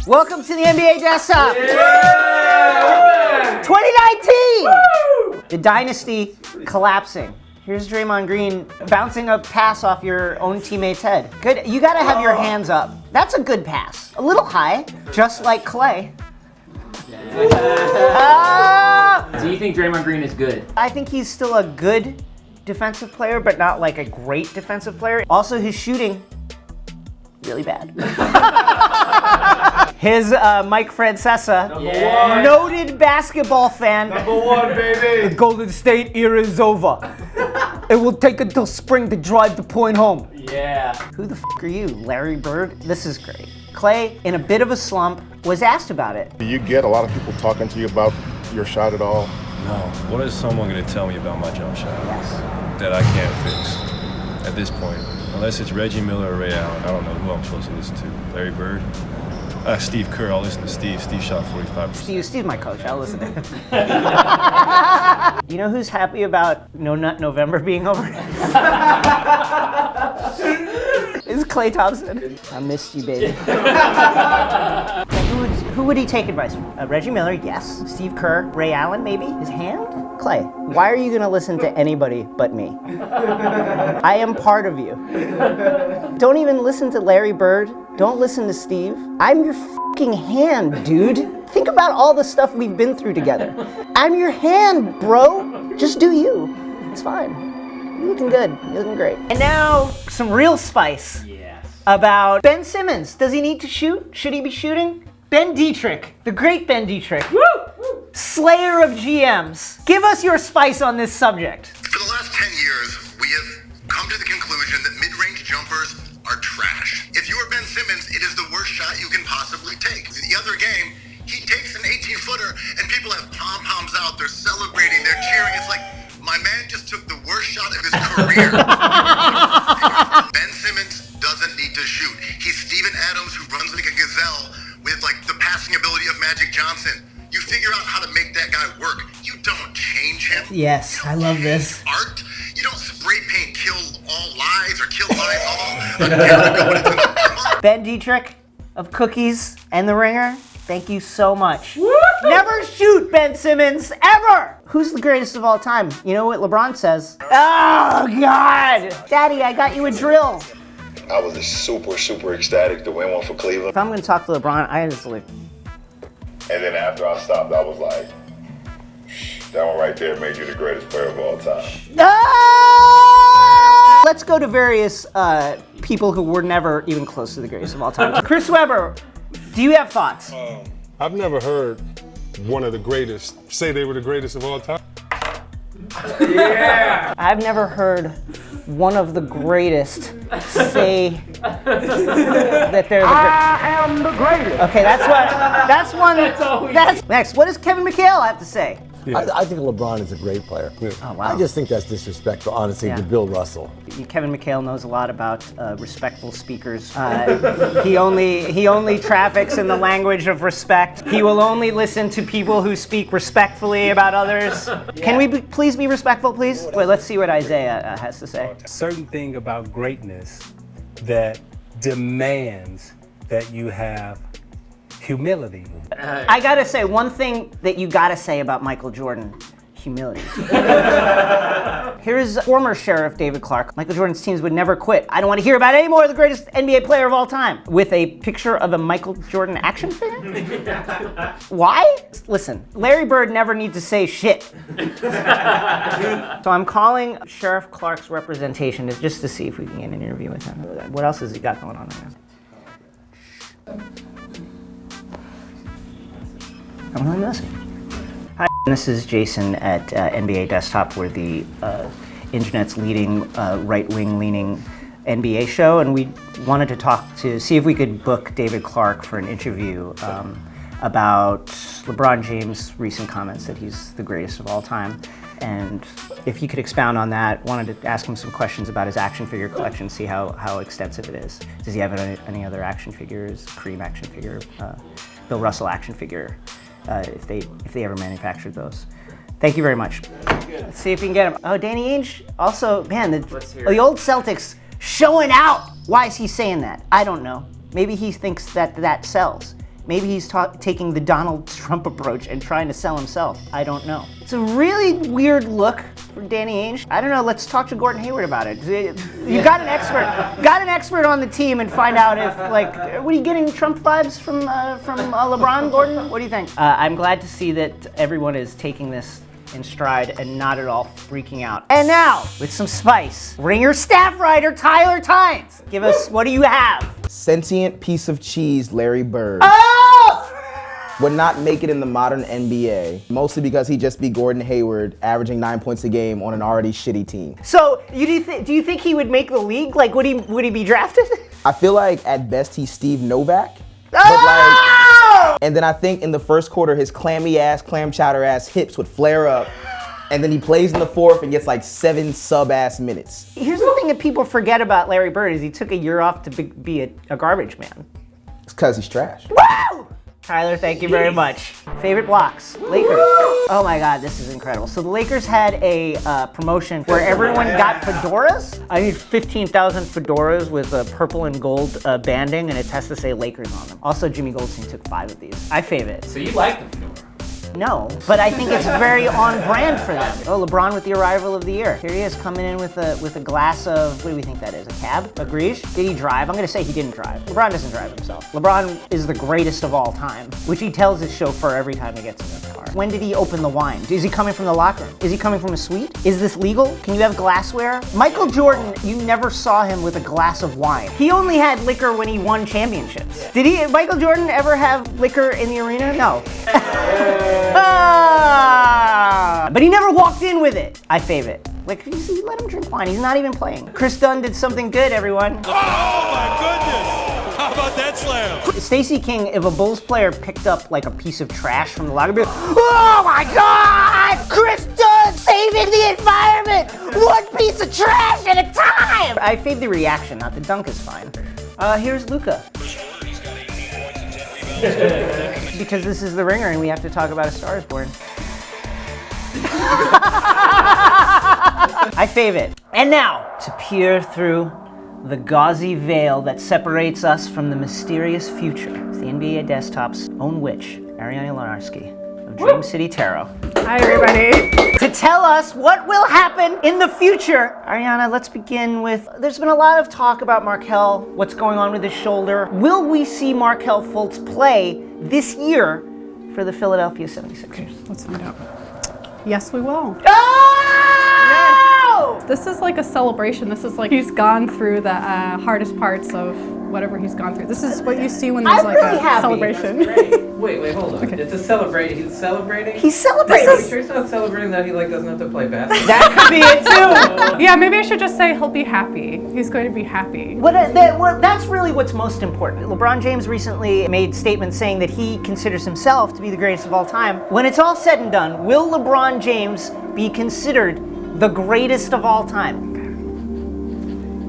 Welcome to the NBA Desktop. Yeah, 2019. Woo! The dynasty collapsing. Here's Draymond Green bouncing a pass off your own teammate's head. Good. You got to have your hands up. That's a good pass. A little high, just like Klay. Do you think Draymond Green is good? I think he's still a good defensive player, but not like a great defensive player. Also, his shooting, really bad. His Mike Francesa, noted basketball fan. #1, baby. The Golden State era is over. It will take until spring to drive the point home. Yeah. Who the f*** are you, Larry Bird? This is great. Klay, in a bit of a slump, was asked about it. Do you get a lot of people talking to you about your shot at all? No. What is someone going to tell me about my jump shot Yes. that I can't fix at this point? Unless it's Reggie Miller or Ray Allen, I don't know who I'm supposed to listen to. Larry Bird? Steve Kerr, I'll listen to Steve. Steve shot 45%. Steve's my coach. I'll listen to him. You know who's happy about No Nut November being over? It's Klay Thompson. I missed you, baby. Who would he take advice from? Reggie Miller, yes. Steve Kerr, Ray Allen, maybe. His hand? Klay, why are you gonna listen to anybody but me? I am part of you. Don't even listen to Larry Bird. Don't listen to Steve. I'm your fucking hand, dude. Think about all the stuff we've been through together. I'm your hand, bro. Just do you. It's fine. You're looking good. You're looking great. And now, some real spice about Ben Simmons. Does he need to shoot? Should he be shooting? Ben Detrick, the great Ben Detrick. Woo! Slayer of GMs. Give us your spice on this subject. For the last 10 years, we have come to the conclusion that mid-range jumpers are trash. If you are Ben Simmons, it is the worst shot you can possibly take. The other game, he takes an 18-footer and people have pom-poms out. They're celebrating, they're cheering. It's like, my man just took the worst shot of his career. Ben Simmons doesn't need to shoot. He's Steven Adams who runs like a gazelle with like the passing ability of Magic Johnson. You figure out how to make that guy work. You don't change him. Yes, I love this. Art. You don't spray paint kill all lies or kill lies all. Ben Detrick of Cookies and The Ringer, thank you so much. Never shoot, Ben Simmons, ever! Who's the greatest of all time? You know what LeBron says? Oh, God! Daddy, I got you a drill. I was just super ecstatic to win one for Cleveland. If I'm gonna talk to LeBron, I just like... And then after I stopped, I was like, that one right there made you the greatest player of all time. Ah! Let's go to various people who were never even close to the greatest of all time. Chris Webber, do you have thoughts? I've never heard one of the greatest say they were the greatest of all time. Yeah. I've never heard one of the greatest say that they're the greatest. I am the greatest. Okay, that's next. What does Kevin McHale have to say? Yeah. I think LeBron is a great player. Yeah. Oh, wow. I just think that's disrespectful, honestly, to Bill Russell. Kevin McHale knows a lot about respectful speakers. He only traffics in the language of respect. He will only listen to people who speak respectfully about others. Can we please be respectful, please? Wait, let's see what Isaiah has to say. Certain thing about greatness that demands that you have humility. I gotta say, one thing that you gotta say about Michael Jordan, humility. Here's former Sheriff David Clark. Michael Jordan's teams would never quit. I don't want to hear about any more of the greatest NBA player of all time. With a picture of a Michael Jordan action figure? Why? Listen, Larry Bird never needs to say shit. So I'm calling Sheriff Clark's representation just to see if we can get an interview with him. What else has he got going on right now? Come on, listen. Hi, this is Jason at NBA Desktop. We're the internet's leading right-wing leaning NBA show, and we wanted to see if we could book David Clark for an interview about LeBron James' recent comments that he's the greatest of all time. And if you could expound on that, wanted to ask him some questions about his action figure collection, see how extensive it is. Does he have any other action figures, Kareem action figure, Bill Russell action figure, if they ever manufactured those. Thank you very much. Let's see if we can get him. Oh, Danny Ainge, also, man, the old Celtics showing out. Why is he saying that? I don't know. Maybe he thinks that sells. Maybe he's taking the Donald Trump approach and trying to sell himself. I don't know. It's a really weird look for Danny Ainge. I don't know, let's talk to Gordon Hayward about it. You got an expert on the team and find out if, like, what are you getting Trump vibes from LeBron, Gordon? What do you think? I'm glad to see that everyone is taking this in stride and not at all freaking out. And now, with some spice, Ringer staff writer Tyler Tynes. Give us, what do you have? Sentient piece of cheese, Larry Bird. Oh! Would not make it in the modern NBA, mostly because he'd just be Gordon Hayward, averaging 9 points a game on an already shitty team. So, do you think he would make the league? Like, would he be drafted? I feel like at best he's Steve Novak. Oh! And then I think in the first quarter, his clammy ass, clam chowder ass hips would flare up. And then he plays in the fourth and gets like 7 sub-ass minutes. Here's the thing that people forget about Larry Bird is he took a year off to be a garbage man. It's because he's trash. Woo! Tyler, thank you very much. Favorite blocks? Lakers. Oh my God, this is incredible. So the Lakers had a promotion where everyone got fedoras. I need 15,000 fedoras with purple and gold banding, and it has to say Lakers on them. Also, Jimmy Goldstein took 5 of these. I fave it. So you like the fedora? No, but I think it's very on brand for them. Oh, LeBron with the arrival of the year. Here he is coming in with a glass of, what do we think that is, a cab? A Grige? Did he drive? I'm gonna say he didn't drive. LeBron doesn't drive himself. LeBron is the greatest of all time, which he tells his chauffeur every time he gets in his car. When did he open the wine? Is he coming from the locker room? Is he coming from a suite? Is this legal? Can you have glassware? Michael Jordan, you never saw him with a glass of wine. He only had liquor when he won championships. Did Michael Jordan ever have liquor in the arena? No. But he never walked in with it. I fave it. Like, you see, let him drink wine. He's not even playing. Chris Dunn did something good, everyone. Oh my goodness! How about that slam? Stacey King, if a Bulls player picked up like a piece of trash from the locker room, oh my God! Chris Dunn saving the environment! One piece of trash at a time! I fave the reaction, not the dunk is fine. Here's Luka. Because this is the Ringer and we have to talk about A Star Is Born. I fave it. And now, to peer through the gauzy veil that separates us from the mysterious future, is the NBA Desktop's own witch, Ariana Lenarsky of Dream City Tarot. Hi, everybody. To tell us what will happen in the future. Ariana, let's begin with, there's been a lot of talk about Markelle, what's going on with his shoulder. Will we see Markelle Fultz play this year for the Philadelphia 76ers? Let's find out. Yes, we will. Oh! This is like a celebration. This is like he's gone through the hardest parts of whatever he's gone through. This is what you see when there's like really a happy. celebration. Wait, hold on. Okay. It's a celebration. He's celebrating? He's celebrating. Are you sure he's not celebrating that he doesn't have to play basketball? That could be it too. Yeah, maybe I should just say he'll be happy. He's going to be happy. That's really what's most important. LeBron James recently made statements saying that he considers himself to be the greatest of all time. When it's all said and done, will LeBron James be considered the greatest of all time?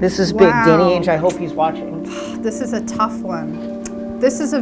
This is big. Wow. Danny Ainge, I hope he's watching. This is a tough one. This is a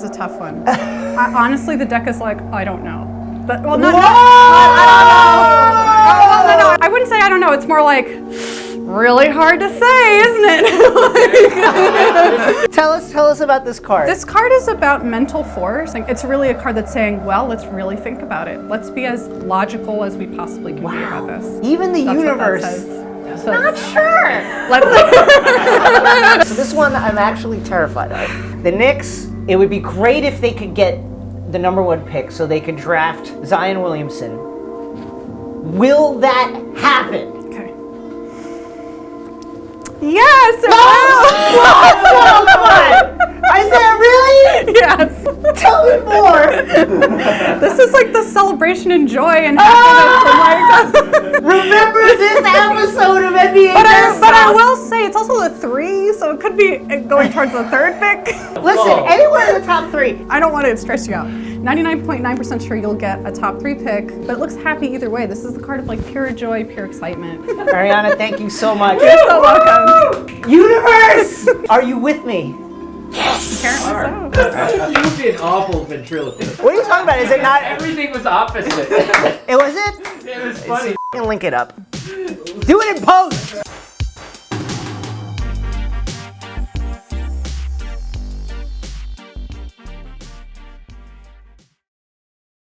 tough one. Honestly, the deck is like, I don't know. But, well, no, I wouldn't say I don't know. It's more like, really hard to say, isn't it? Tell us about this card. This card is about mental force. It's really a card that's saying, well, let's really think about it. Let's be as logical as we possibly can be about this. Even the That's universe. what that says. Not sure. So this one I'm actually terrified of. The Knicks, it would be great if they could get the #1 pick so they could draft Zion Williamson. Will that happen? Okay. Yes, it will. Oh, come on. Is that really? Yes. Tell me more. This is like the celebration and joy and happiness and like. Remember this episode of NBA But I will say it's also a 3, so it could be going towards the 3rd pick. Listen, anywhere in the top 3. I don't want to stress you out. 99.9% sure you'll get a top 3 pick, but it looks happy either way. This is the card of like pure joy, pure excitement. Ariana, thank you so much. You're so welcome. Universe, are you with me? Yes. Apparently so. You've been awful ventriloquist. What are you talking about? Is it not? Everything was opposite. It was it? It was funny. Link it up. Do it in post.